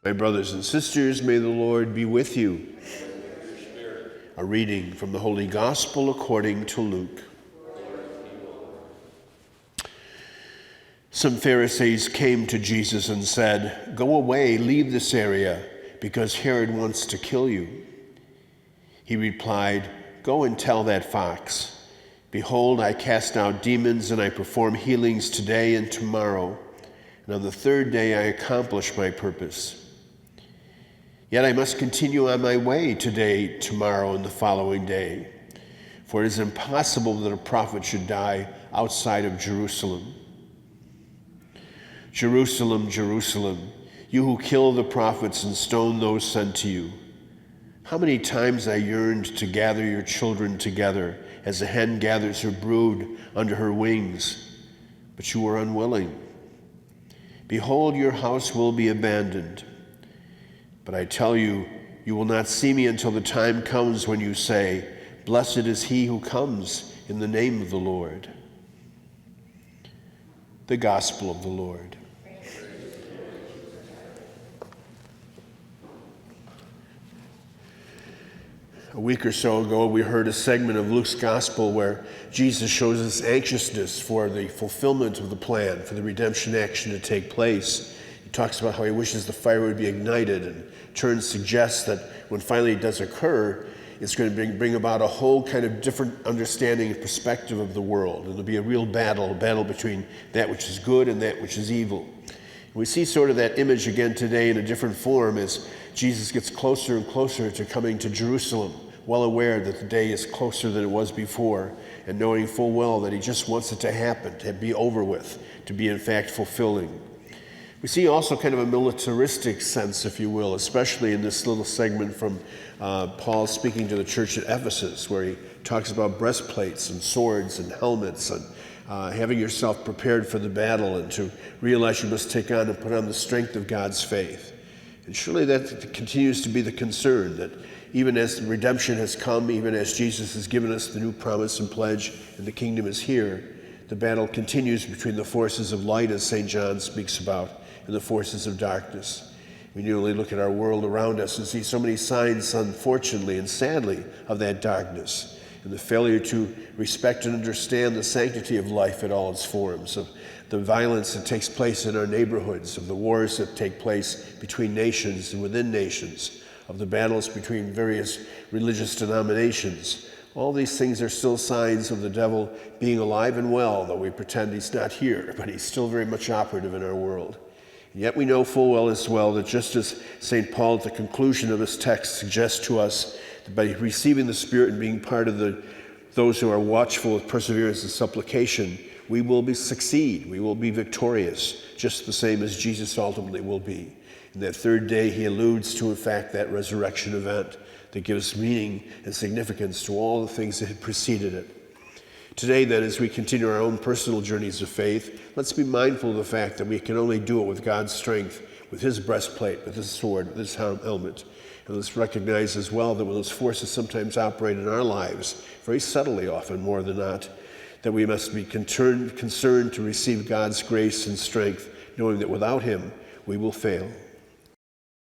My brothers and sisters, may the Lord be with you. A reading from the Holy Gospel according to Luke. Some Pharisees came to Jesus and said, "Go away, leave this area, because Herod wants to kill you." He replied, "Go and tell that fox, behold, I cast out demons and I perform healings today and tomorrow, and on the third day I accomplish my purpose. Yet I must continue on my way today, tomorrow, and the following day, for it is impossible that a prophet should die outside of Jerusalem. Jerusalem, Jerusalem, you who kill the prophets and stone those sent to you. How many times I yearned to gather your children together as a hen gathers her brood under her wings, but you were unwilling. Behold, your house will be abandoned. But I tell you, you will not see me until the time comes when you say, 'Blessed is he who comes in the name of the Lord.'" The Gospel of the Lord. A week or so ago, we heard a segment of Luke's Gospel where Jesus shows us anxiousness for the fulfillment of the plan, for the redemption action to take place. He talks about how he wishes the fire would be ignited, and turns suggests that when finally it does occur, it's going to bring about a whole kind of different understanding and perspective of the world. It'll be a real battle, a battle between that which is good and that which is evil. We see sort of that image again today in a different form as Jesus gets closer and closer to coming to Jerusalem, well aware that the day is closer than it was before, and knowing full well that he just wants it to happen, to be over with, to be in fact fulfilling. We see also kind of a militaristic sense, if you will, especially in this little segment from Paul speaking to the church at Ephesus, where he talks about breastplates and swords and helmets and having yourself prepared for the battle, and to realize you must take on and put on the strength of God's faith. And surely that continues to be the concern, that even as redemption has come, even as Jesus has given us the new promise and pledge, and the kingdom is here, the battle continues between the forces of light, as St. John speaks about, and the forces of darkness. We nearly look at our world around us and see so many signs, unfortunately and sadly, of that darkness, and the failure to respect and understand the sanctity of life in all its forms, of the violence that takes place in our neighborhoods, of the wars that take place between nations and within nations, of the battles between various religious denominations. All these things are still signs of the devil being alive and well, though we pretend he's not here, but he's still very much operative in our world. And yet we know full well as well that just as St. Paul at the conclusion of this text suggests to us that by receiving the Spirit and being part of those who are watchful with perseverance and supplication, we will succeed, we will be victorious, just the same as Jesus ultimately will be. In that third day, he alludes to, in fact, that resurrection event that gives meaning and significance to all the things that had preceded it. Today, then, as we continue our own personal journeys of faith, let's be mindful of the fact that we can only do it with God's strength, with his breastplate, with his sword, with his helmet. And let's recognize as well that when those forces sometimes operate in our lives, very subtly often, more than not, that we must be concerned to receive God's grace and strength, knowing that without him, we will fail.